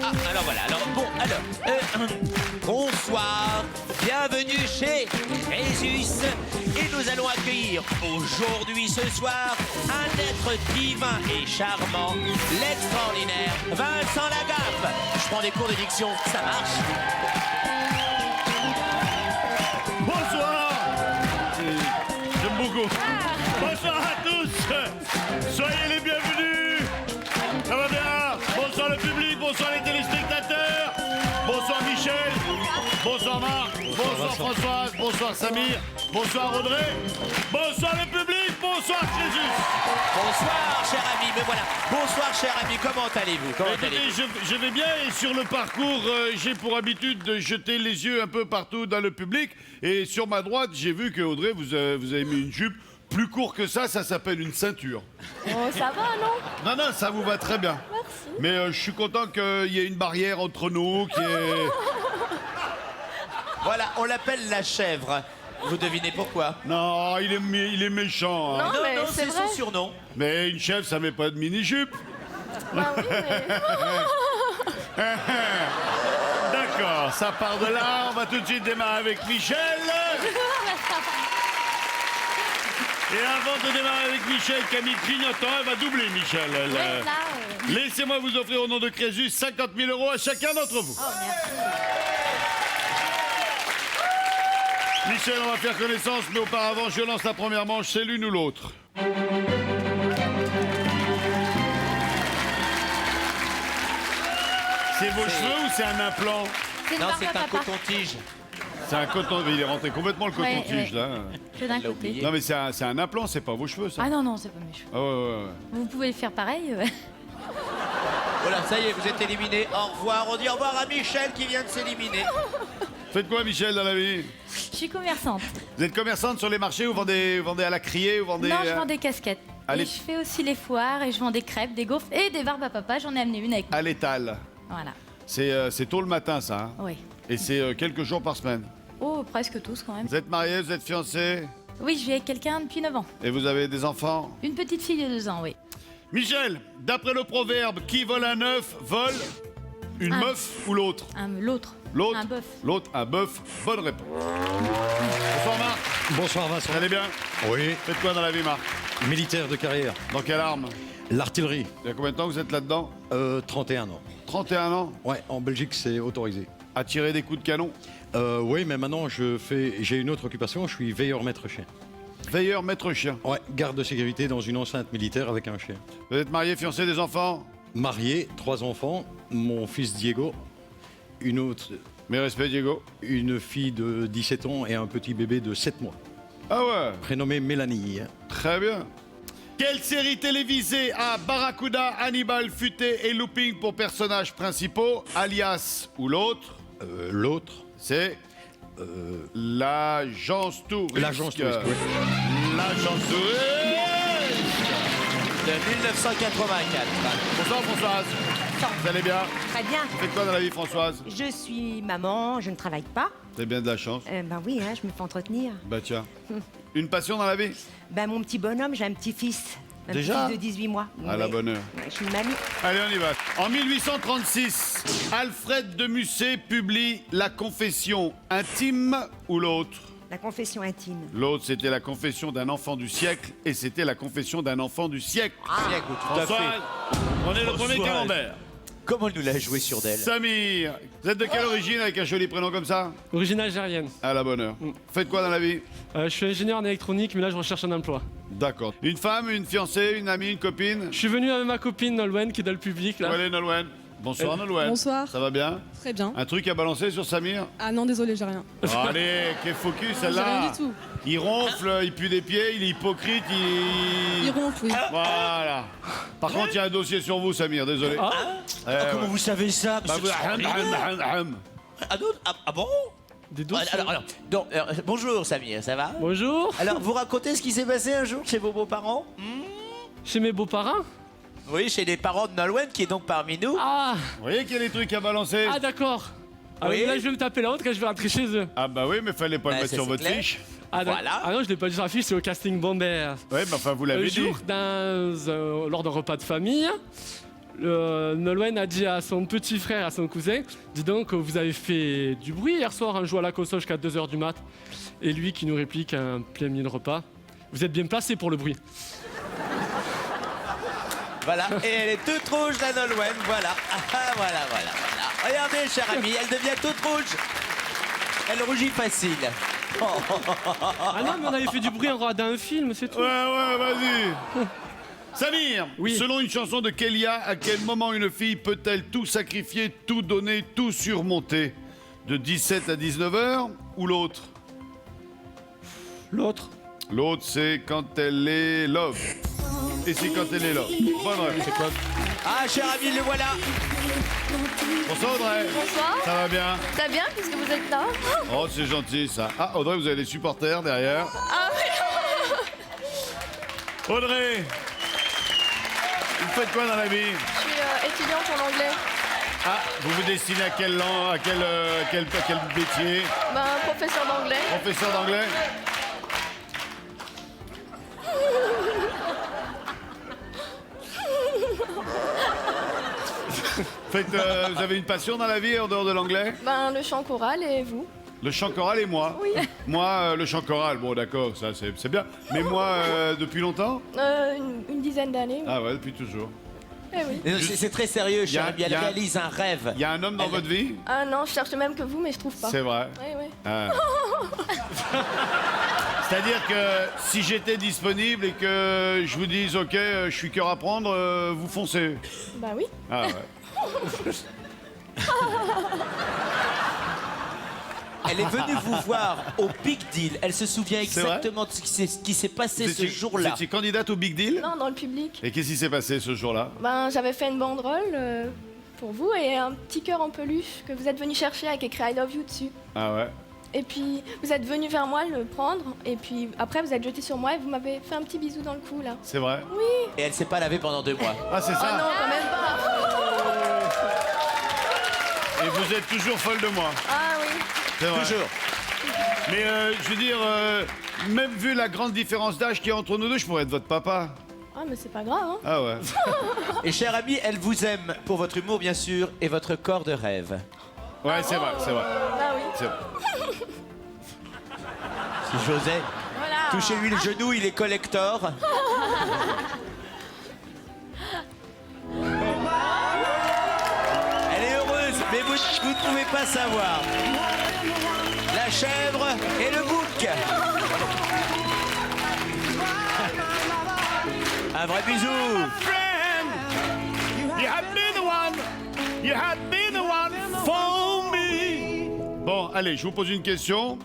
alors voilà. Alors, bon, bonsoir. Bienvenue chez Jésus. Et nous allons accueillir aujourd'hui, ce soir, un être divin et charmant, l'extraordinaire Vincent Lagaffe. Je prends des cours de diction, ça marche. Bonsoir. J'aime beaucoup. Bonsoir à tous. Soyez les bienvenus. Ça va bien? Bonsoir le public, bonsoir les téléspectateurs. Bonsoir Michel. Bonsoir Marc. Bonsoir Françoise. Bonsoir Samir. Bonsoir Audrey. Bonsoir le public. Bonsoir Jésus. Bonsoir, cher ami. Mais voilà. Bonsoir, cher ami. Comment allez-vous? Écoutez, je vais bien et sur le parcours, j'ai pour habitude de jeter les yeux un peu partout dans le public. Et sur ma droite, j'ai vu que Audrey, vous avez mis une jupe plus courte que ça s'appelle une ceinture. Oh, ça va, non? Non, non, ça vous va très bien. Merci. Mais je suis content qu'il y ait une barrière entre nous qui est... Voilà, on l'appelle la chèvre. Vous devinez pourquoi? Non, il est méchant. Hein. Non, mais non, c'est c'est vrai. son surnom. Mais une chèvre, ça met pas de mini-jupe. Bah oui, mais... D'accord, ça part de là. On va tout de suite démarrer avec Michel. Et avant de démarrer avec Michel, Camille clignotant, elle va doubler Michel. Ouais, là, Laissez-moi vous offrir au nom de Crésus 50 000 € à chacun d'entre vous. Oh, merci. Michel, on va faire connaissance, mais auparavant, je lance la première manche, c'est l'une ou l'autre. C'est vos cheveux ou c'est un implant? C'est une Non, barbe c'est à un papa. C'est coton-tige. un coton, il est rentré complètement le coton-tige, Ouais. là. Je d'un Il l'a côté. oublié. Non, mais c'est un implant, c'est pas vos cheveux, ça. Ah non, non, c'est pas mes cheveux. Ah ouais. Vous pouvez le faire pareil. Voilà, ça y est, vous êtes éliminé. Au revoir. On dit au revoir à Michel qui vient de s'éliminer. Faites quoi, Michel, dans la vie? Je suis commerçante. Vous êtes commerçante sur les marchés, vous vendez à la criée, vous vendez... Non, je vends des casquettes. Allez. Et je fais aussi les foires et je vends des crêpes, des gaufres et des barbes à papa. J'en ai amené une avec moi. À l'étal. Voilà. C'est tôt le matin, ça. Hein. Oui. Et c'est quelques jours par semaine. Oh, presque tous quand même. Vous êtes mariés, vous êtes fiancés, Oui, je vis avec quelqu'un depuis 9 ans. et vous avez des enfants. Une petite fille de 2 ans, oui. Michel, d'après le proverbe, qui vole un œuf, vole une Un. meuf ou l'autre? L'autre. L'autre. Un bœuf. L'autre, un bœuf. Bonne réponse. Bonsoir Marc. Bonsoir Vincent. Vous allez bien? Oui, Faites quoi dans la vie, Marc? militaire de carrière. Dans quelle arme? L'artillerie, Il y a combien de temps que vous êtes là-dedans? 31 ans. 31 ans? Ouais, en Belgique c'est autorisé. À tirer des coups de canon? Oui, mais maintenant j'ai une autre occupation, je suis veilleur maître chien. Veilleur maître chien. Ouais, garde de sécurité dans une enceinte militaire avec un chien. Vous êtes marié, fiancé, des enfants? Marié, 3 enfants, mon fils Diego, Mes respects, Diego. une fille de 17 ans et un petit bébé de 7 mois, Ah ouais, prénommé Mélanie. très bien. Quelle série télévisée a Barracuda, Hannibal, Futé et Looping pour personnages principaux, alias ou l'autre? L'autre, C'est l'agence touriste. l'agence touriste, oui. L'agence touriste. De 1984. Bonsoir Françoise. Vous allez bien? Très bien. Vous faites quoi dans la vie, Françoise? Je suis maman, je ne travaille pas. Vous avez bien de la chance. Ben oui, hein, je me fais entretenir. Bah tiens. Une passion dans la vie? Ben mon petit bonhomme, j'ai un petit-fils. Un Déjà? petit-fils de 18 mois. À la Ouais. bonne heure. Ouais, je suis une mamie. Allez, on y va. En 1836, Alfred de Musset publie La Confession intime ou l'autre? La confession intime. L'autre, c'était La Confession d'un enfant du siècle et c'était La Confession d'un enfant du siècle. Siècle, tout à François, fait. prenez le premier François. camembert. Comment il nous l'a joué sur d'elle? Samir, vous êtes de quelle origine avec un joli prénom comme ça? Origine algérienne. À la bonne heure. Faites quoi dans la vie? Je suis ingénieur en électronique, mais là je recherche un emploi. D'accord. Une femme, une fiancée, une amie, une copine? Je suis venu avec ma copine Nolwenn qui est dans le public Où là. allez, Nolwenn? Bonsoir, Nolwenn. Bonsoir. Ça va bien? Très bien. Un truc à balancer sur Samir? Ah non, désolé, j'ai rien. Oh, allez, quel focus J'ai rien celle-là! du tout. Il ronfle, il pue des pieds, il est hypocrite, Il ronfle, oui. Voilà. Par contre, il y a un dossier sur vous, Samir, désolé. Comment vous savez ça? Bah, monsieur vous... Ah, non, ah bon? Des Ah, dossiers. donc, bonjour Samir, ça va? Bonjour. Alors, vous racontez ce qui s'est passé un jour chez vos beaux-parents? Chez mes beaux-parents. Oui, chez les parents de Nolwenn, qui est donc parmi nous. Ah, Vous voyez qu'il y a des trucs à balancer? ah d'accord. Ah, Oui. mais là je vais me taper la honte quand je vais rentrer chez eux. Ah bah oui, mais fallait pas Bah, le mettre ça, sur c'est votre clair. fiche. Ah, Voilà. Ah non, je l'ai pas dit sur la fiche, c'est au casting Bomber. Ouais, mais enfin, vous Un l'avez dit. jour, lors d'un repas de famille, Nolwenn a dit à son petit frère, à son cousin, dis donc, vous avez fait du bruit hier soir en jouant à la console jusqu'à 2h du mat. Et lui qui nous réplique en plein milieu de repas, vous êtes bien placé pour le bruit. Voilà, et elle est toute rouge, la Nolwenn, voilà. Ah, voilà. Regardez, cher ami, elle devient toute rouge. Elle rougit facile. Ah non, mais on avait fait du bruit en regardant un film, c'est tout. Ouais, vas-y. Samir, Oui. selon une chanson de Kélia, à quel moment une fille peut-elle tout sacrifier, tout donner, tout surmonter? De 17 à 19 heures ou l'autre? L'autre. L'autre, c'est quand elle est love. Et c'est quand elle est love. Bonne réponse. Ah, cher ami, le voilà. Bonsoir Audrey. Bonsoir, Ça va bien? ça bien puisque vous êtes là. Oh, c'est gentil ça. Ah, Audrey, vous avez les supporters derrière. Ah oui. Audrey, vous faites quoi dans la vie? Je suis étudiante en anglais. Ah, vous vous destinez à quelle langue, à quel métier? Ben, professeur d'anglais. Professeur d'anglais? Vous avez une passion dans la vie en dehors de l'anglais? Ben, le chant choral et vous. Le chant choral et moi? Oui. Moi, le chant choral, bon d'accord, ça c'est bien. Mais moi, depuis longtemps? Une dizaine d'années. Ah ouais, depuis toujours. Eh oui. C'est très sérieux, cher Y a- ami, elle y a- réalise un rêve. Il y a un homme dans votre vie? Ah non, je cherche le même que vous, mais je trouve pas. C'est vrai. Oui, oui. Ah. C'est-à-dire que si j'étais disponible et que je vous dise ok, je suis cœur à prendre, vous foncez. Bah oui. Ah ouais. Elle est venue vous voir au Big Deal. Elle se souvient C'est vrai exactement de ce qui s'est passé ce Vous jour-là. étiez candidate au Big Deal? Non, dans le public. Et qu'est-ce qui s'est passé ce jour-là? Ben, j'avais fait une banderole pour vous et un petit cœur en peluche que vous êtes venu chercher avec écrit I love you dessus. Ah ouais. Et puis, vous êtes venu vers moi le prendre. Et puis, après, vous êtes jeté sur moi et vous m'avez fait un petit bisou dans le cou, là. C'est vrai? Et elle s'est pas lavée pendant 2 mois. Ah c'est Ah ça? non, quand même pas. Et vous êtes toujours folle de moi. Ah oui. C'est vrai. Toujours. Mais je veux dire, même vu la grande différence d'âge qu'il y a entre nous deux, je pourrais être votre papa. Ah, mais c'est pas grave, hein. Ah ouais. Et cher ami, elle vous aime pour votre humour, bien sûr, et votre corps de rêve. Ouais, c'est vrai, c'est vrai. Ah oui. C'est vrai. Si j'osais. Voilà. Touchez-lui le genou, il est collector. Elle est heureuse, mais vous ne pouvez pas savoir. La chèvre et le bouc. Un vrai bisou. You had been the one. You had been the one for me. Bon, allez, je vous pose une question.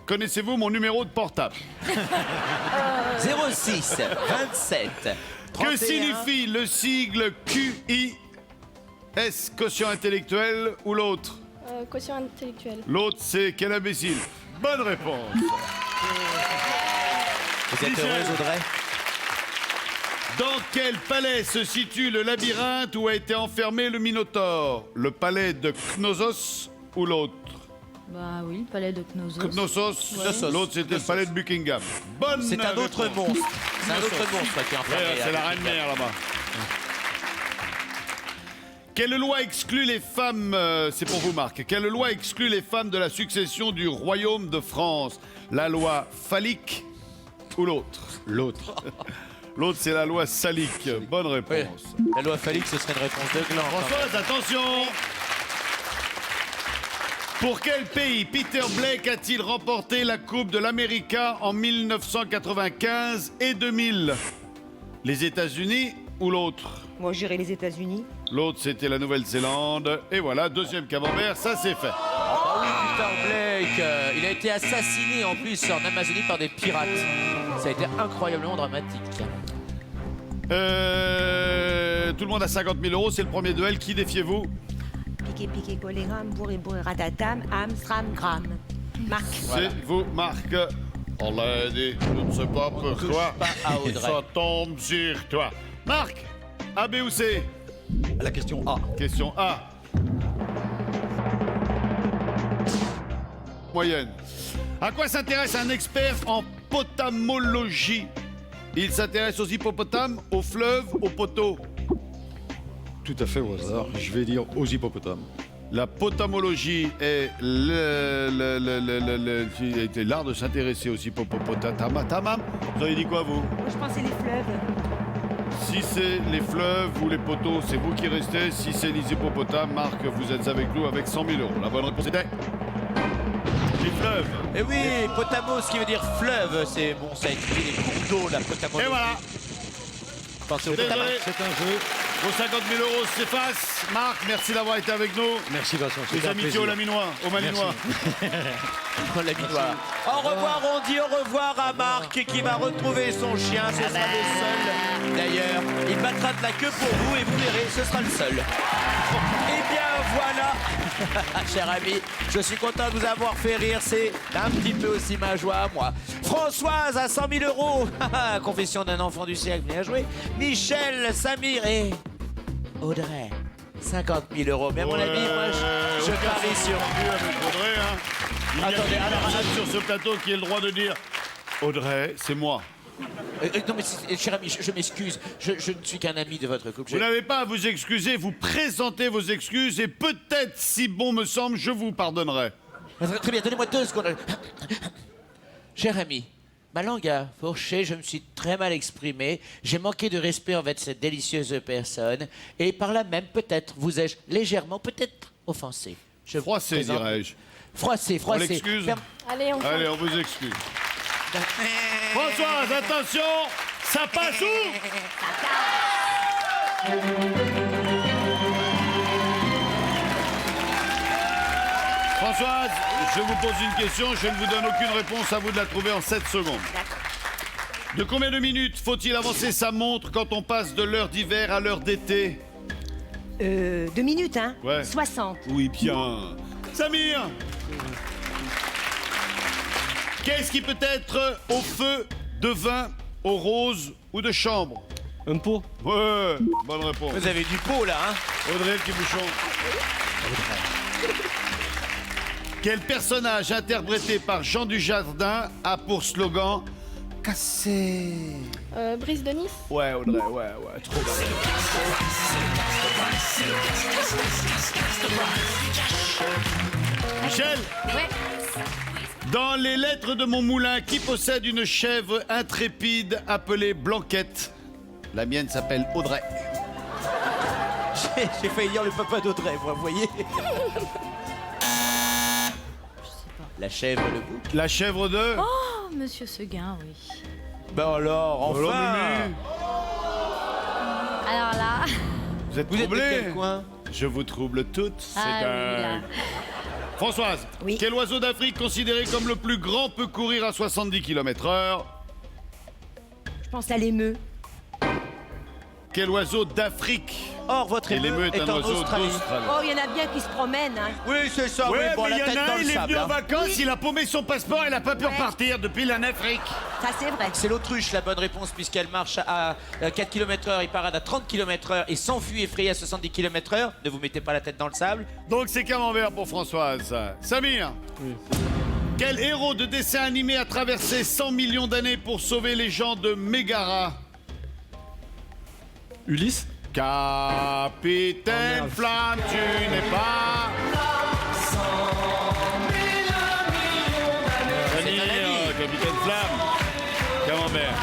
Connaissez-vous mon numéro de portable? 06 27 31. Que signifie le sigle QI? Est-ce quotient intellectuel ou l'autre? Quotient intellectuel. L'autre, c'est quel imbécile. Bonne réponse. Vous êtes heureuse, Audrey? Dans quel palais se situe le labyrinthe où a été enfermé le Minotaure? Le palais de Knossos ou l'autre? Bah oui, le palais de Knossos. Knossos. Ouais. L'autre, c'était le palais de Buckingham. Bonne C'est un autre réponse. monstre. C'est un autre monstre qui est enfermé. Ouais, c'est la reine mère là-bas. Quelle loi exclut les femmes, c'est pour vous Marc, quelle loi exclut les femmes de la succession du royaume de France? La loi phallique ou l'autre? L'autre. L'autre, c'est la loi salique. Bonne réponse. La loi phallique, ce serait une réponse de gland. quand même. Françoise, attention. Pour quel pays Peter Blake a-t-il remporté la Coupe de l'América en 1995 et 2000? Les États-Unis ou l'autre? Moi, j'irai les États-Unis. L'autre, c'était la Nouvelle-Zélande. Et voilà, deuxième camembert, ça c'est fait. Ah oui, Peter Blake, il a été assassiné en plus en Amazonie par des pirates. Ça a été incroyablement dramatique. Tout le monde a 50 000 euros, c'est le premier duel. Qui défiez-vous? Piqué, piqué, collégramme, bourré, bourré, ratatam, Amstram, gramme. Marc. C'est vous, Marc. On l'a aidé, je ne sais pas pourquoi. pas à Audrey. Ça tombe sur toi. Marc, A, B ou C? La question A. Question A. Moyenne. À quoi s'intéresse un expert en potamologie? Il s'intéresse aux hippopotames, aux fleuves, aux poteaux. tout à fait au hasard. Je vais dire aux hippopotames. La potamologie est l'art de s'intéresser aux hippopotames. Tamam, vous avez dit quoi, vous? Moi, je pensais les fleuves. Si c'est les fleuves ou les poteaux, c'est vous qui restez. Si c'est les hippopotames, Marc, vous êtes avec nous avec 100 000 €. La bonne réponse était... les fleuves. Et oui, potamos, qui veut dire fleuve, c'est bon, ça étudie les cours d'eau, la potamologie. Et voilà. Pensez au Désolé. potama. C'est un jeu. Vos 50 000 € s'effacent. Marc, merci d'avoir été avec nous. Merci Vincent. Les c'était un amitiés plaisir. au Laminois, au Malinois. Oh, la victoire. Au revoir, on dit au revoir à Marc qui va retrouver son chien. Ce sera le seul. D'ailleurs, il battra de la queue pour vous et vous verrez, ce sera le seul. Eh bien voilà, cher ami, je suis content de vous avoir fait rire. C'est un petit peu aussi ma joie à moi. Françoise à 100 000 €. Confession d'un enfant du siècle, bien joué. Michel, Samir et Audrey. 50 000 €. Mais à mon avis, moi, je parie sur... Avec Audrey, hein. Il n'y a Attendez, qu'une alors, personne sur ce plateau qui ait le droit de dire Audrey, c'est moi. non mais cher ami, je m'excuse, je ne suis qu'un ami de votre couple. Vous n'avez pas à vous excuser, vous présentez vos excuses et peut-être, si bon me semble, je vous pardonnerai. Très bien, donnez-moi 2 secondes. Cher ami, ma langue a fourché, je me suis très mal exprimé, j'ai manqué de respect envers cette délicieuse personne et par là même, peut-être, vous ai-je légèrement, peut-être, offensé. Je vous Froissé, présente- dirais-je. Froissé. On l'excuse. Allez, on Allez, on vous excuse. Françoise, attention, ça passe où? Françoise, je vous pose une question, je ne vous donne aucune réponse, à vous de la trouver en 7 secondes. De combien de minutes faut-il avancer sa montre quand on passe de l'heure d'hiver à l'heure d'été? 2 minutes, hein? Ouais. 60. Oui, bien. Samir! Qu'est-ce qui peut être au feu, de vin, au rose ou de chambre? Un pot. Ouais, bonne réponse. Vous avez du pot là, hein? Audrey le petit bouchon. Quel personnage interprété par Jean Dujardin a pour slogan Cassé? Brice de Nice. Ouais, Audrey, ouais, trop bien. Michel? Ouais. Dans les lettres de mon moulin, qui possède une chèvre intrépide appelée Blanquette? La mienne s'appelle Audrey. J'ai failli dire le papa d'Audrey, vous voyez. La chèvre, le bouc. La chèvre de... Oh, monsieur Seguin, oui. Ben alors, enfin. Mimi. Alors là... Vous êtes Vous êtes de troublés? quel coin? Je vous trouble toutes, c'est Ah oui, là. dingue. Françoise, Oui. quel oiseau d'Afrique considéré comme le plus grand peut courir à 70 km/h? Je pense à l'émeu. Quel oiseau d'Afrique? Or, votre Et émeu l'émeu est un en oiseau Australie. d'Australie. Oh, il y en a bien qui se promènent, hein? Oui, c'est ça, oui, Ouais, bon, mais la il y tête en dans a un, le il est sable. venu en hein. vacances, il a paumé son passeport, il a pas pu repartir depuis la Afrique. Ça, c'est vrai. C'est l'autruche, la bonne réponse, puisqu'elle marche à 4 km/h, il parade à 30 km/h et s'enfuit effrayé à 70 km/h. Ne vous mettez pas la tête dans le sable. Donc c'est camembert pour Françoise. Samir, Oui. quel héros de dessin animé a traversé 100 millions d'années pour sauver les gens de Mégara? Ulysse. Capitaine merde. Flamme, tu n'es pas... Samir, Capitaine Flamme. Camembert.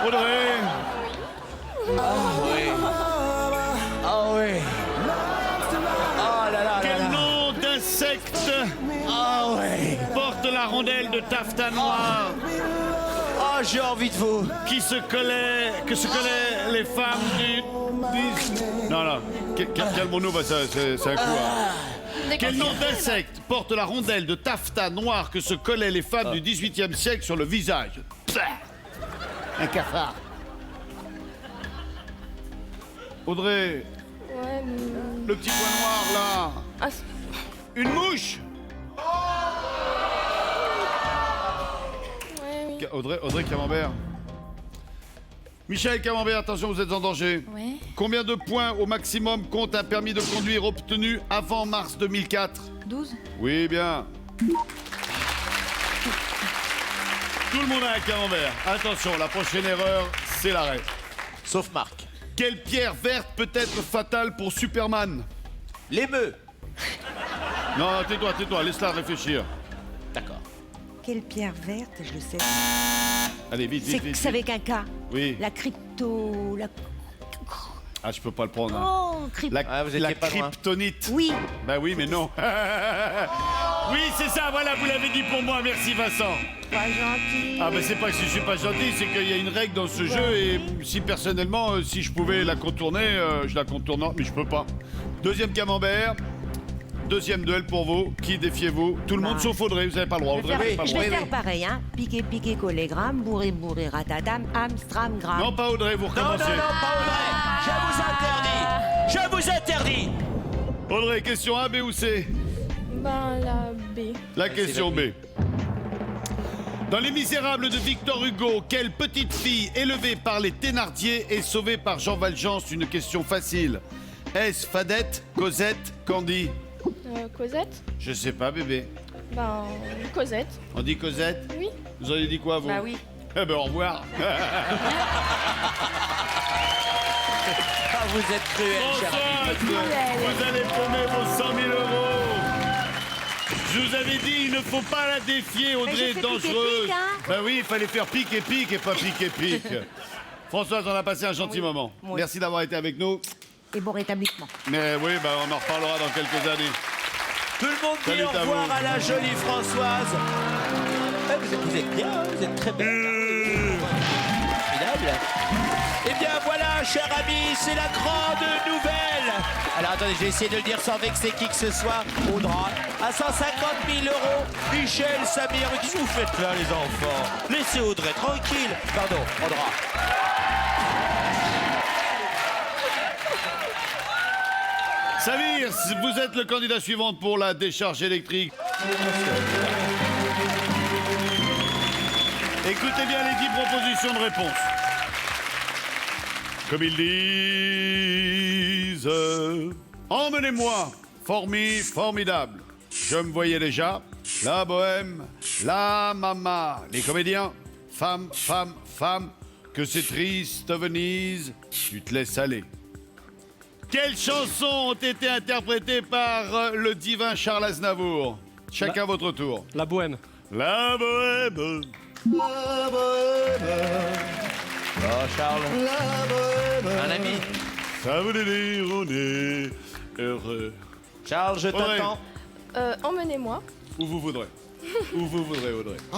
Audrey. Oui. Ah oui. Oh là là là Quel là. nom d'insecte Ah oui. porte la rondelle de taffetas noir Oh, j'ai envie de vous. que se collaient les femmes du... Non, calmons-nous, bah, c'est un coup. hein. Quel nom d'insecte porte la rondelle de taffetas noir que se collaient les femmes du XVIIIe siècle sur le visage? Pah. Un cafard. Audrey, Ouais, le petit point noir là. ah, Une mouche. ouais, oui. Audrey Camembert. Michel Camembert, attention, vous êtes en danger. Ouais. Combien de points au maximum compte un permis de conduire obtenu avant mars 2004? 12. Oui, bien. Tout le monde a un Camembert. Attention, la prochaine erreur, c'est l'arrêt. Sauf Marc. Quelle pierre verte peut être fatale pour Superman? L'émeu. Non, tais-toi, laisse-la réfléchir. D'accord. Quelle pierre verte, je le sais. Allez, vite. C'est avec un K. Oui. La crypto... Ah, je peux pas le prendre. Hein. Oh, Ah, vous étiez La pas loin. kryptonite. Oui. Bah oui, mais non. Oui, c'est ça, voilà, vous l'avez dit pour moi, merci Vincent. Pas gentil. Ah, mais c'est pas que je suis pas gentil, c'est qu'il y a une règle dans ce jeu et si personnellement, si je pouvais la contourner, je la contourne, mais je peux pas. Deuxième camembert, deuxième duel pour vous. Qui défiez-vous? Tout le monde sauf Audrey, vous avez pas le droit. Audrey, vous avez pas le Je droit. vais faire pareil, hein. Piqué, collégramme, bourré, ratatam, Amstram, gramme. Non, pas Audrey, vous Non, recommencez. pas Audrey. Je vous interdis. Audrey, question A, B ou C? Ben, la B. La question B. Dans Les Misérables de Victor Hugo, quelle petite fille élevée par les Thénardier est sauvée par Jean Valjean? C'est une question facile. Est-ce Fadette, Cosette, Candy? Cosette? Je sais pas, bébé. Ben, Cosette. On dit Cosette? Oui. Vous avez dit quoi, vous? Bah oui. Eh ben, au revoir. Ah, vous êtes cruel, cher ami. Vous allez paumer vos 100 000 euros. Je vous avais dit, il ne faut pas la défier, Audrey j'ai est fait dangereuse. pique, hein. Ben oui, il fallait faire pique et pas pique. Françoise, on a passé un gentil moment. Oui. Merci d'avoir été avec nous. Et bon rétablissement. Mais oui, ben, on en reparlera dans quelques années. Tout le monde dit Salut, au revoir Tavo. à la jolie Françoise. Vous êtes bien, vous êtes très belle. Formidable. Eh bien voilà, cher ami, c'est la grande nouvelle. Alors attendez, je vais essayer de le dire sans vexer qui que ce soit. Audra, à 150 000 euros. Michel, Samir, mais qu'est-ce que vous faites là, les enfants? Laissez Audrey tranquille. Pardon, Audra. Samir, vous êtes le candidat suivant pour la décharge électrique. Écoutez bien les 10 propositions de réponse. Comme ils disent, emmenez-moi, formidable. Je me voyais déjà, la bohème, la mama, les comédiens, femme, que c'est triste Venise, tu te laisses aller. Quelles chansons ont été interprétées par le divin Charles Aznavour? Chacun votre tour. La bohème. La bohème. La bohème. Oh, Charles. La bohème. Un ami. Ça voulait dire on est heureux. Charles, je Audrey. t'attends. Emmenez-moi. Où vous voudrez. Où vous voudrez, Audrey. Au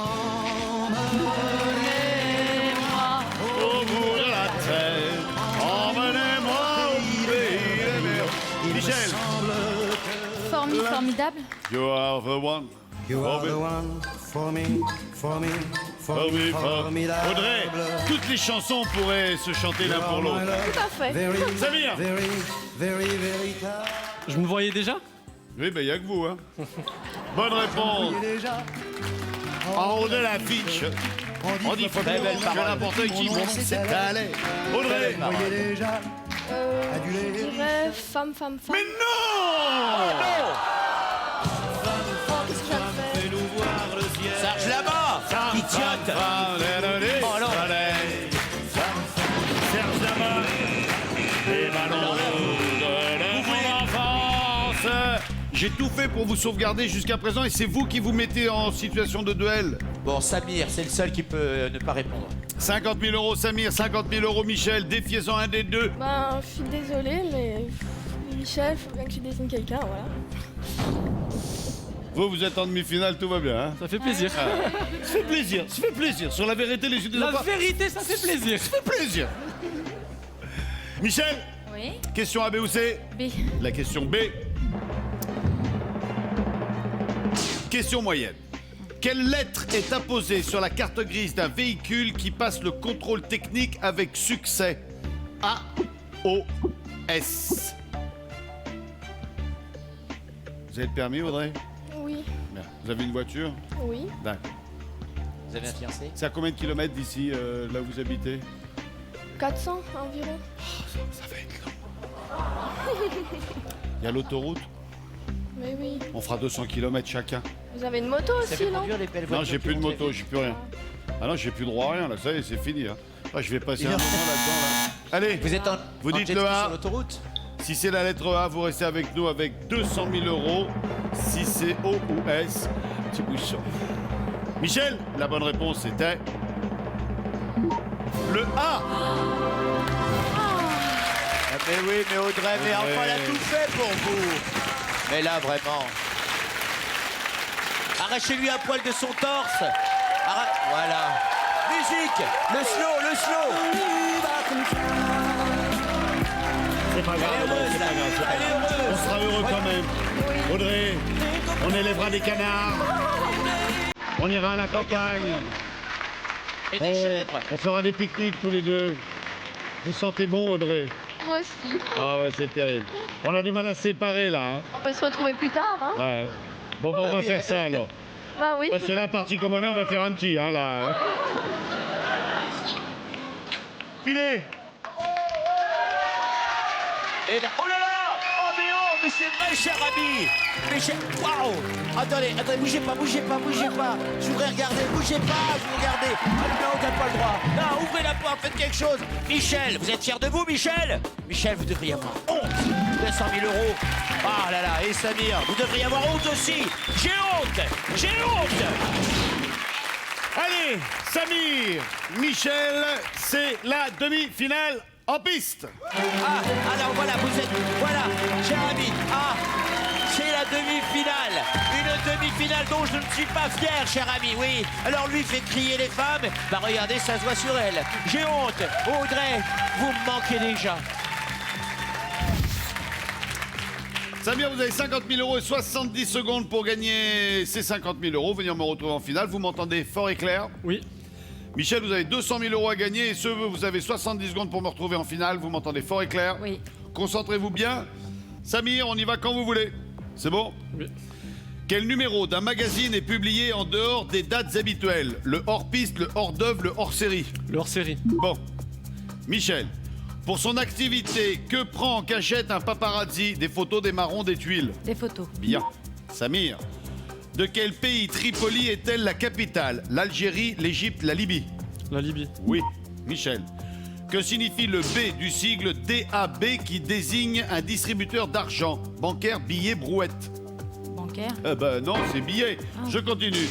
bout de la terre, emmenez-moi au pays des mers. Michel. Formidable. You are the one. You are the one for me. Audrey, toutes les chansons pourraient se chanter l'un pour l'autre. Tout à fait. Samir. Je me voyais déjà? Oui, ben, il n'y a que vous, hein. Bonne réponse. En haut de la fiche. On dit faut Très belle que parole. n'importe qui, bon, c'est allé. Audrey. Je dirais femme. Mais non. Qu'est-ce que ça fait? Serge là-bas. Idiote. Oh non. Serge Lama. Les ballons de mon enfance. J'ai tout fait pour vous sauvegarder jusqu'à présent et c'est vous qui vous mettez en situation de duel. Bon, Samir, c'est le seul qui peut ne pas répondre. 50 000 euros Samir, 50 000 euros Michel, défiez-en un des deux. Ben, je suis désolée, mais Michel, faut bien que tu désignes quelqu'un, voilà. Vous êtes en demi-finale, tout va bien, hein? Ça fait plaisir. Ça fait plaisir. Sur la vérité, les yeux des La enfants. vérité, ça fait plaisir. Ça fait plaisir. Michel, Oui. question A, B ou C? B. La question B. Question moyenne. Quelle lettre est apposée sur la carte grise d'un véhicule qui passe le contrôle technique avec succès? A, O, S. Vous avez le permis, Audrey? Oui, Bien. Vous avez une voiture? oui. D'accord. Vous avez un fiancé? C'est à combien de kilomètres d'ici, là où vous habitez? 400 environ. Ça va être long. Il y a l'autoroute. Mais oui. On fera 200 km chacun. Vous avez une moto Vous aussi, savez non? conduire les belles Non, voitures j'ai qui plus de vont très moto, vite. j'ai plus rien. Ah non, j'ai plus droit à rien, là. Ça y est, c'est fini. Hein. Ah, je vais passer un moment là-dedans, là. Allez, Vous êtes vous en dites jet le ski A. sur l'autoroute? Si c'est la lettre A, vous restez avec nous avec 200 000 euros. Si c'est O ou S, petit bouchon. Michel, la bonne réponse c'était le A. Ah, mais oui, mais Audrey, mais enfin, elle a tout fait pour vous. Mais là, vraiment. Arrachez-lui un poil de son torse. Voilà. Musique, le slow. C'est pas grave, Elle est heureuse, c'est là. pas grave, c'est pas Elle est grave. heureuse. On sera heureux quand même. Audrey, on élèvera des canards. On ira à la campagne. Et des chèvres. On fera des pique-niques tous les deux. Vous sentez bon, Audrey? Moi aussi. Ah ouais, c'est terrible. On a du mal à se séparer là. Hein. On peut se retrouver plus tard, hein? Ouais. Bon, on va faire ça alors. Bah oui. Parce que là, partie comme on est, on va faire un petit, hein, là. Hein. Filez. Et là, oh là là! Oh mais oh, mais c'est vrai, cher ami! Mais cher... Waouh! Attendez, bougez pas! Je voudrais regarder, bougez pas, je vous regardez! Ah non, on n'a pas le droit! Non, ouvrez la porte, faites quelque chose! Michel, vous êtes fier de vous, Michel? Michel, vous devriez avoir honte! 200 000 euros! Ah là là, et Samir, vous devriez avoir honte aussi! J'ai honte! Allez, Samir, Michel, c'est la demi-finale en piste. Ah, alors voilà, voilà, cher ami, c'est la demi-finale. Une demi-finale dont je ne suis pas fier, cher ami, oui. Alors lui fait crier les femmes, bah regardez, ça se voit sur elle. J'ai honte, Audrey, vous me manquez déjà. Samir, vous avez 50 000 euros et 70 secondes pour gagner ces 50 000 euros. Venir me retrouver en finale. Vous m'entendez fort et clair? Oui. Michel, vous avez 200 000 euros à gagner et vous avez 70 secondes pour me retrouver en finale. Vous m'entendez fort et clair? Oui. Concentrez-vous bien. Samir, on y va quand vous voulez. C'est bon? Oui. Quel numéro d'un magazine est publié en dehors des dates habituelles? Le hors-piste, le hors-d'œuvre, le hors-série? Le hors-série. Bon. Michel, pour son activité, que prend en cachette un paparazzi? Des photos, des marrons, des tuiles? Des photos. Bien. Samir, de quel pays Tripoli est-elle la capitale? L'Algérie, l'Égypte, la Libye? La Libye. Oui. Michel, que signifie le B du sigle DAB qui désigne un distributeur d'argent? Bancaire, billet, brouette? Bancaire. Non, c'est billet. Je continue.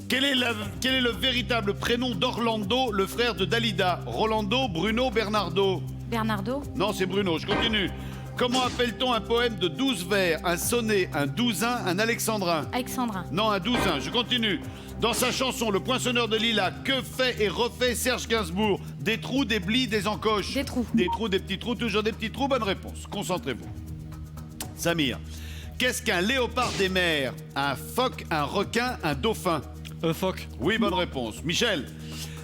Quel est le véritable prénom d'Orlando, le frère de Dalida? Rolando, Bruno, Bernardo? Bernardo. Non, c'est Bruno, je continue. Comment appelle-t-on un poème de 12 vers? Un sonnet, un douzain, un alexandrin? Alexandrin. Non, un douzain, je continue. Dans sa chanson Le Poinçonneur de Lilas, que fait et refait Serge Gainsbourg? Des trous, des blis, des encoches? Des trous. Des trous, des petits trous, toujours des petits trous, bonne réponse. Concentrez-vous. Samir, qu'est-ce qu'un léopard des mers? Un phoque, un requin, un dauphin? Un phoque. Oui, bonne réponse. Michel,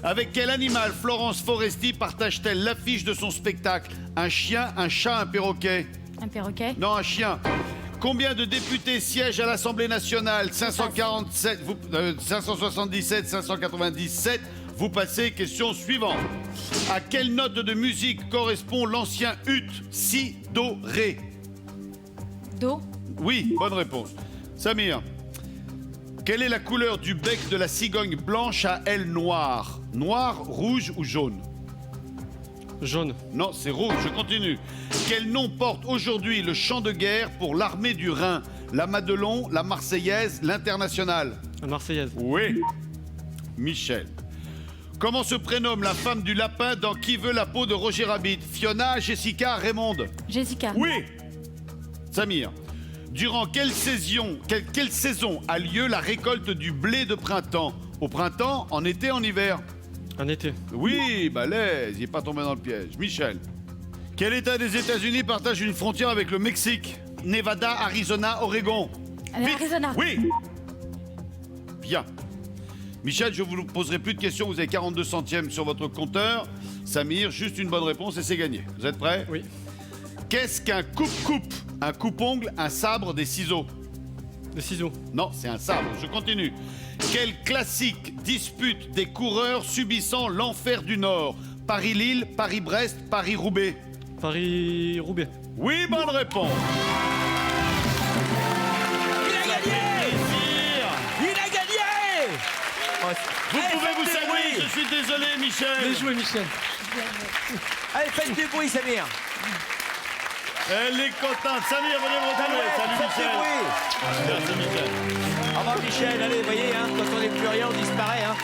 avec quel animal Florence Foresti partage-t-elle l'affiche de son spectacle? Un chien, un chat, un perroquet? Un perroquet. Non, un chien. Combien de députés siègent à l'Assemblée nationale? 547, 577, 597. Vous passez, question suivante. À quelle note de musique correspond l'ancien ut? Si, do, ré? Do. Oui, bonne réponse. Samir, quelle est la couleur du bec de la cigogne blanche à ailes noires? Noir, rouge ou jaune? Jaune. Non, c'est rouge, je continue. Quel nom porte aujourd'hui le champ de guerre pour l'armée du Rhin? La Madelon, la Marseillaise, l'Internationale? La Marseillaise. Oui. Michel. Comment se prénomme la femme du lapin dans Qui veut la peau de Roger Rabbit? Fiona, Jessica, Raymonde? Jessica. Oui. Samir. Durant quelle saison a lieu la récolte du blé de printemps? Au printemps, en été, en hiver? En été. Oui, balèze, il n'est pas tombé dans le piège. Michel. Quel état des États-Unis partage une frontière avec le Mexique? Nevada, Arizona, Oregon? Vite. Arizona. Oui. Bien. Michel, je vous poserai plus de questions, vous avez 42 centièmes sur votre compteur. Samir, juste une bonne réponse et c'est gagné. Vous êtes prêts? Oui. Qu'est-ce qu'un coupe-coupe? Un coupe-ongle, un sabre, des ciseaux? Des ciseaux. Non, c'est un sabre. Je continue. Quel classique dispute des coureurs subissant l'enfer du Nord? Paris-Lille, Paris-Brest, Paris-Roubaix? Paris-Roubaix. Oui, bonne réponse. Il a gagné! Il a gagné! Vous pouvez vous FFT, saluer, oui. je suis désolé, Michel. Bien joué, Michel. Allez, faites du bruit, Samir. Elle est contente. Samir, venez me retrouver. Salut Faites du Michel. bruit. Merci Michel. Au revoir, Michel. Allez, voyez, hein, quand on n'est plus rien, on disparaît. Hein.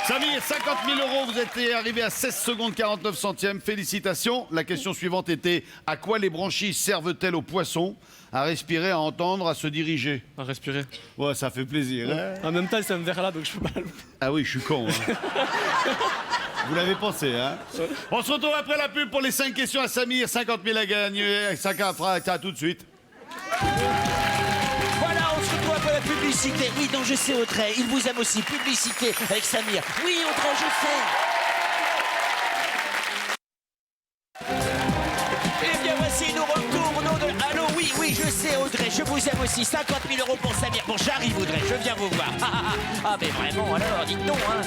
Samir, 50 000 €, vous êtes arrivé à 16 secondes 49 centièmes. Félicitations. La question suivante était: à quoi les branchies servent-elles aux poissons? À respirer, à entendre, à se diriger. À respirer. Ouais, ça fait plaisir. Hein. En même temps, c'est un verre là, donc je peux pas le... Ah oui, je suis con. Hein. Vous l'avez pensé, hein? On se retrouve après la pub pour les 5 questions à Samir. 50 000 à gagner. Chacun fera à tout de suite. Voilà, on se retrouve après la publicité. Oui, donc je sais, Audrey, il vous aime aussi. Publicité avec Samir. Oui, Audrey, je sais. Eh bien, voici, nous retournons de... Allô, oui, je sais, Audrey, je vous aime aussi. 50 000 € pour Samir. Bon, j'arrive, Audrey, je viens vous voir. Ah, mais vraiment, alors, dites donc, hein.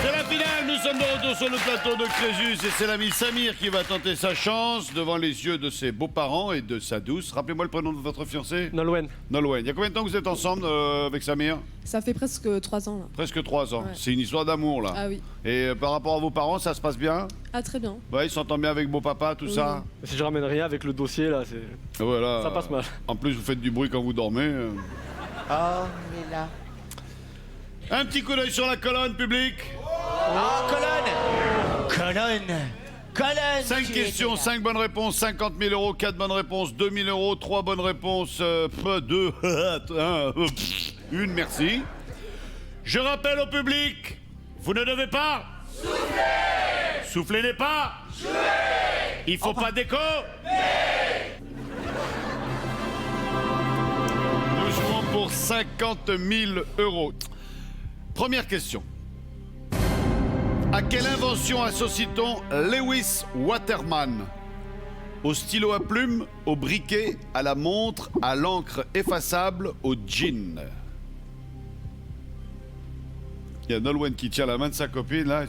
C'est la finale, nous sommes de retour sur le plateau de Crésus et c'est l'ami Samir qui va tenter sa chance devant les yeux de ses beaux-parents et de sa douce. Rappelez-moi le prénom de votre fiancé. Nolwenn. Nolwenn. Il y a combien de temps que vous êtes ensemble avec Samir? Ça fait presque 3 ans là. Presque 3 ans. Ouais. C'est une histoire d'amour là. Ah oui. Et par rapport à vos parents, ça se passe bien? Ah très bien. Ouais, ils s'entendent bien avec beau-papa, tout ça? Si je ramène rien avec le dossier là, c'est... Voilà. Ça passe mal. En plus, vous faites du bruit quand vous dormez. Oh, il est là. Un petit coup d'œil sur la colonne, public. Oh, colonne. 5 questions, 5 bonnes réponses, 50 000 €, 4 bonnes réponses, 2 000 €, 3 bonnes réponses, 2, 1, merci. Je rappelle au public, vous ne devez pas... Souffler. Souffler n'est pas... Jouer. Il faut pas d'écho. Nous jouons pour 50 000 €. Première question. À quelle invention associe-t-on Lewis Waterman? Au stylo à plume, au briquet, à la montre, à l'encre effaçable, au jean. Il y a Nolwenn qui tient la main de sa copine, là.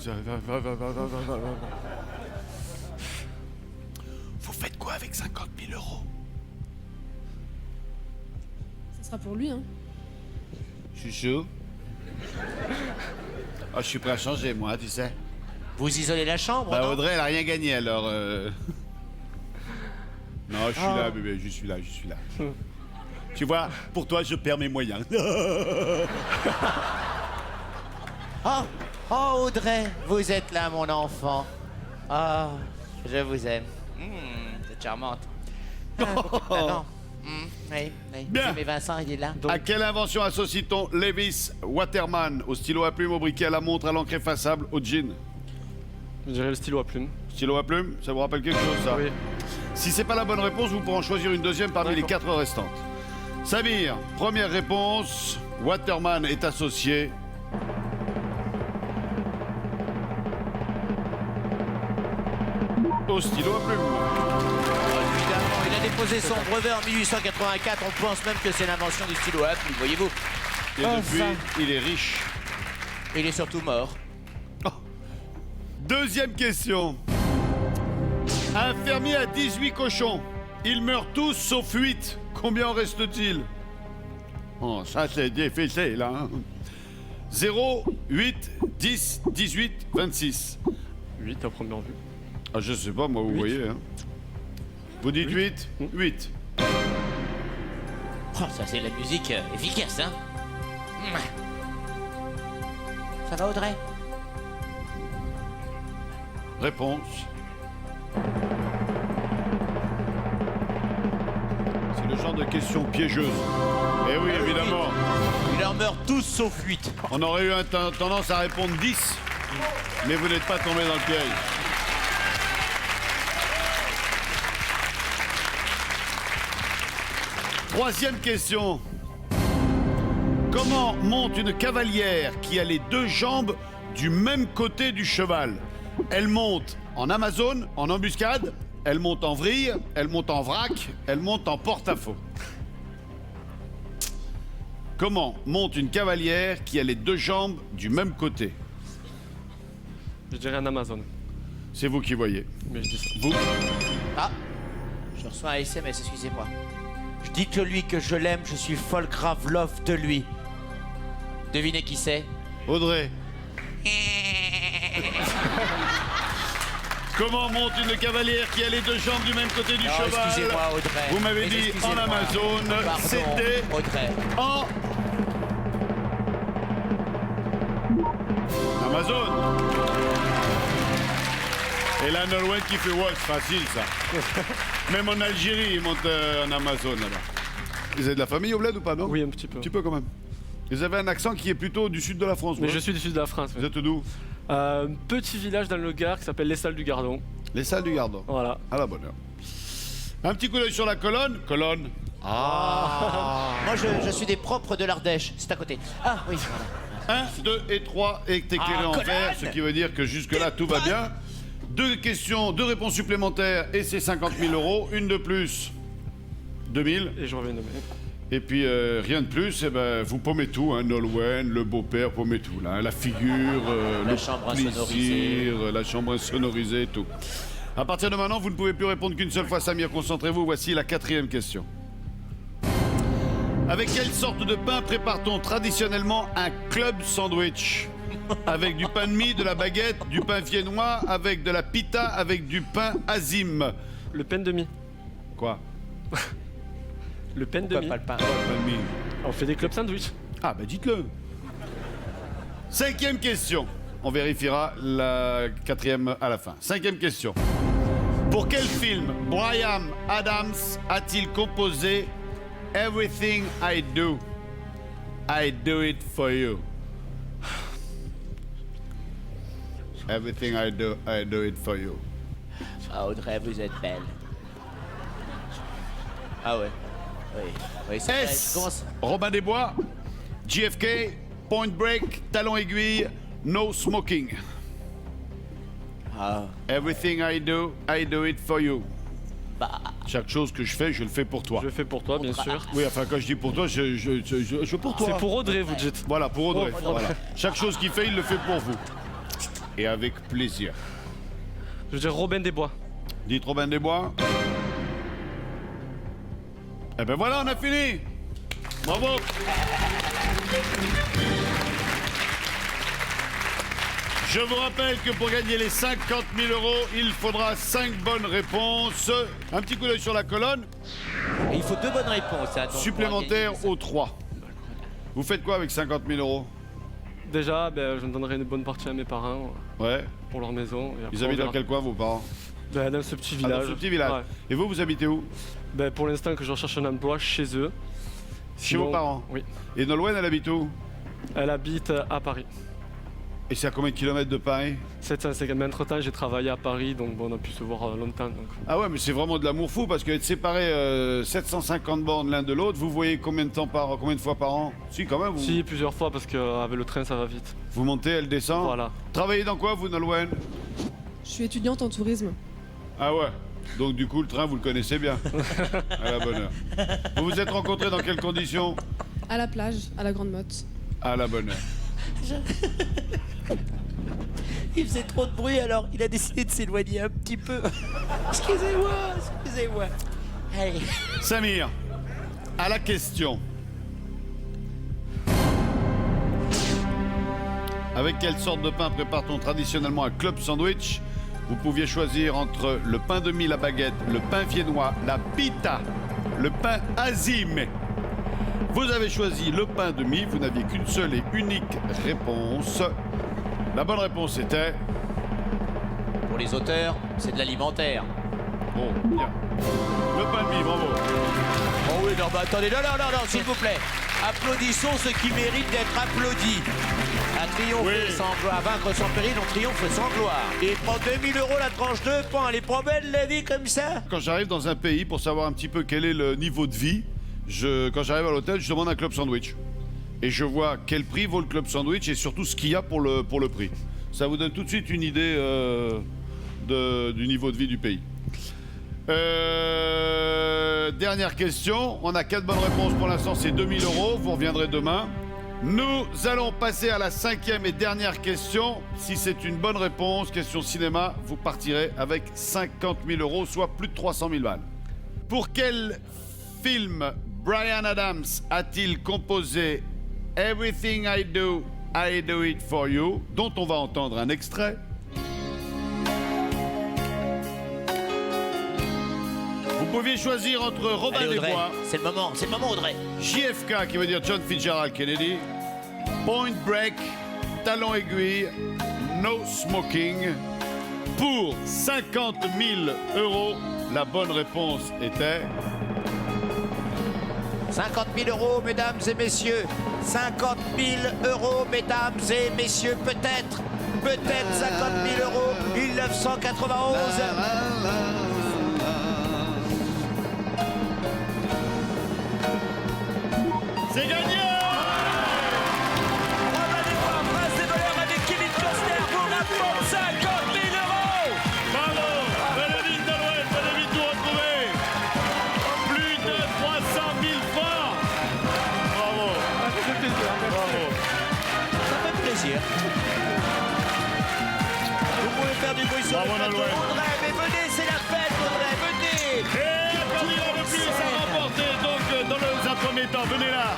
Vous faites quoi avec 50 000 €? Ça sera pour lui hein. Je suis chaud. Ah, je suis prêt à changer, moi, tu sais. Vous isolez la chambre, Bah, non? Audrey, elle a rien gagné, alors... Non, je suis là, bébé, je suis là. Tu vois, pour toi, je perds mes moyens. Oh, Audrey, vous êtes là, mon enfant. Oh, je vous aime. Vous êtes charmante. Non. Oui. Bien. Mais Vincent, il est là. À quelle invention associe-t-on Lewis Waterman? Au stylo à plume, au briquet, à la montre, à l'encre effaçable, au jean? Je dirais le stylo à plume. Stylo à plume, ça vous rappelle quelque chose, ça? Oui. Si c'est pas la bonne réponse, vous pourrez en choisir une deuxième parmi les 4 restantes. Samir, première réponse. Waterman est associé... au stylo à plume. Évidemment, il a déposé son brevet en 1884. On pense même que c'est l'invention du stylo à plume, voyez-vous. Et depuis, il est riche. Il est surtout mort. Deuxième question. Un fermier a 18 cochons. Ils meurent tous sauf 8. Combien en reste-t-il? Oh, ça c'est difficile, hein. 0, 8, 10, 18, 26. 8 à première vue. Ah, je sais pas, moi, vous 8. voyez. Hein. Vous dites 8? 8. Oh, ça, c'est de la musique efficace, hein. Ça va, Audrey? Réponse. C'est le genre de question piégeuse. Eh oui, évidemment. Ils leur meurent tous sauf 8. On aurait eu tendance à répondre 10, mais vous n'êtes pas tombé dans le piège. Troisième question. Comment monte une cavalière qui a les 2 jambes du même côté du cheval? Elle monte en Amazone, en embuscade, elle monte en vrille, elle monte en vrac, elle monte en porte-à-faux. Comment monte une cavalière qui a les 2 jambes du même côté? Je dirais un Amazon. C'est vous qui voyez. Mais je dis ça. Vous? Ah, je reçois un SMS, excusez-moi. Dites-lui que je l'aime, je suis folle grave love de lui. Devinez qui c'est? Audrey. Comment monte une cavalière qui a les deux jambes du même côté du Non, cheval? excusez-moi, Audrey. Vous m'avez Mais dit en excusez-moi. Amazone, Pardon, c'était Audrey. en Amazone. Et là, Nolwenn qui fait ouais, c'est facile ça. Même en Algérie, ils montent en Amazone là-bas. Vous avez de la famille au bled ou pas, non? Oui, un petit peu. Un petit peu quand même. Vous avez un accent qui est plutôt du sud de la France, Mais ouais. je suis du sud de la France. Vous êtes d'où? Un petit village dans le Gard qui s'appelle Les Salles du Gardon. Les salles du Gardon. Voilà. À la bonne heure. Un petit coup d'œil sur la colonne. Colonne. Moi, je suis des propres de l'Ardèche. C'est à côté. Ah, oui, voilà. 1, 2 et 3 est éclairé Ah, en colonne. vert, ce qui veut dire que jusque-là, tout va bien. 2 questions, 2 réponses supplémentaires et c'est 50 000 euros. Une de plus, 2000. Et je reviens demain. Et puis rien de plus, eh ben, vous paumez tout, hein, Nolwenn, le beau-père, paumez tout. Là, hein, la figure, La le chambre plaisir, insonorisée. la chambre insonorisée, tout. À partir de maintenant, vous ne pouvez plus répondre qu'une seule fois, Samir. Concentrez-vous, voici la 4e question. Avec quelle sorte de pain prépare-t-on traditionnellement un club sandwich? Avec du pain de mie, de la baguette, du pain viennois, avec de la pita, avec du pain azim. Le pain de mie. Quoi? Le pain de Pourquoi mie. pas le pain? Pain de mie. On fait des clubs sandwich. Ah, bah dites-le. 5e question. On vérifiera la 4e à la fin. 5e question. Pour quel film Bryan Adams a-t-il composé Everything I Do It For You? Everything I do it for you. Ah, Audrey, vous êtes belle. Ah ouais. Oui, oui, c'est vrai. S. Je commence- Robin des Bois, JFK, Point Break, Talon Aiguille, No Smoking. Ah, Everything I do it for you. bah, Chaque chose que je fais, je le fais pour toi. Je le fais pour toi, bien sûr. Oui, enfin, quand je dis pour toi, je pour toi. C'est pour Audrey, vous dites. Voilà, pour Audrey. Oh, pour Audrey. Voilà. Chaque chose qu'il fait, il le fait pour vous. Et avec plaisir. Je veux dire Robin des Bois. Dites Robin des Bois. Eh ben voilà, on a fini. Bravo. Je vous rappelle que pour gagner les 50 000 euros, il faudra 5 bonnes réponses. Un petit coup d'œil sur la colonne. et il faut 2 bonnes réponses. Hein, donc, Supplémentaire pour gagner aux 3. Vous faites quoi avec 50 000 euros? Déjà, ben, je donnerai une bonne partie à mes parents Ouais. pour leur maison. Et après, Ils habitent on dans verra. quel coin, vos parents? Ben, dans ce petit Ah, village. dans ce petit village. Ouais. Et vous habitez où? Ben, pour l'instant, que je recherche un emploi chez eux. Chez vos parents? Oui. Et Nolwenn, elle habite où? Elle habite à Paris. Et c'est à combien de kilomètres de Paris? 750. Mais entre-temps, j'ai travaillé à Paris, donc bon, on a pu se voir longtemps. Donc. Ah ouais, mais c'est vraiment de l'amour fou parce qu'être séparés 750 bornes l'un de l'autre, vous voyez combien de fois par an? Si, quand même. Vous, Si, plusieurs fois, parce qu'avec le train, ça va vite. vous montez, elle descend. Voilà. Travaillez dans quoi, vous, Nolwenn? Je suis étudiante en tourisme. Ah ouais. Donc du coup, le train, vous le connaissez bien. À la bonne heure. Vous vous êtes rencontrés dans quelles conditions? À la plage, à la Grande Motte. À la bonne heure. Il faisait trop de bruit, alors il a décidé de s'éloigner un petit peu. Excusez-moi. Allez. Samir, à la question. Avec quelle sorte de pain prépare-t-on traditionnellement un club sandwich? Vous pouviez choisir entre le pain de mie, la baguette, le pain viennois, la pita, le pain azim. Vous avez choisi le pain de mie, vous n'aviez qu'une seule et unique réponse. La bonne réponse était... Pour les auteurs, c'est de l'alimentaire. Bon, bien. Le pain de mie, bravo. Oh oui, non, bah attendez, non, s'il vous plaît. Applaudissons ceux qui méritent d'être applaudis. À triompher Oui. sans gloire, à vaincre sans péril, on triomphe sans gloire. Et il prend 2000 euros la tranche de pain, elle est pas belle la vie comme ça. Quand j'arrive dans un pays pour savoir un petit peu quel est le niveau de vie, quand j'arrive à l'hôtel, je demande un club sandwich. Et je vois quel prix vaut le club sandwich et surtout ce qu'il y a pour le prix. Ça vous donne tout de suite une idée du niveau de vie du pays. Dernière question. On a 4 bonnes réponses pour l'instant, c'est 2000 euros. Vous reviendrez demain. Nous allons passer à la 5e et dernière question. Si c'est une bonne réponse, question cinéma, vous partirez avec 50 000 euros, soit plus de 300 000 balles. Pour quel film Bryan Adams a-t-il composé Everything I Do It For You, dont on va entendre un extrait? pouviez choisir entre Robin Allez, des Audrey, Bois, c'est le moment, Audrey. JFK, qui veut dire John Fitzgerald Kennedy, Point Break, Talon aiguille, No Smoking. Pour 50 000 €, la bonne réponse était... 50 000 €, mesdames et messieurs. 50 000 €, mesdames et messieurs. Peut-être 50 000 €. 1991. C'est gagné! Robin des Bois, Prince des voleurs avec Kevin Costner pour rapporter 50 000 €. Bravo! Venez vite de l'Ouest, venez vite nous retrouver! Plus de 300 000 francs! Bravo! Bravo! Ça fait plaisir. Vous pouvez faire du bruit sur Bravo, le plateau. Nolwenn. Audrey, mais venez, c'est la fête, Audrey, venez. Et comme il a le plus à remporter, donc dans un premier temps, venez là.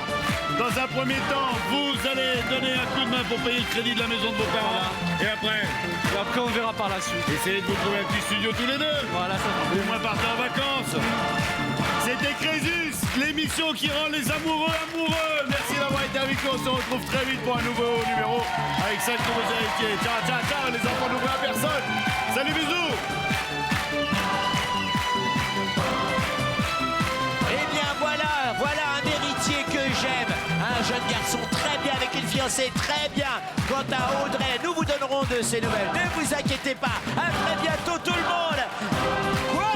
Dans un premier temps, vous allez donner un coup de main pour payer le crédit de la maison de vos parents. Et après, on verra par la suite. essayez de vous trouver un petit studio tous les deux. Voilà, ça va. Au moins partez en vacances. C'était Crésus, l'émission qui rend les amoureux amoureux. Merci d'avoir été avec nous. On se retrouve très vite pour un nouveau numéro avec 5 nouveaux héritiers. Ciao, ciao, ciao. Les enfants n'ouvrent à personne. Salut, bisous. Eh bien voilà un héritier que j'aime. Un jeune garçon très bien avec une fiancée très bien. Quant à Audrey, nous vous donnerons de ses nouvelles. Ne vous inquiétez pas. À très bientôt tout le monde. Quoi ?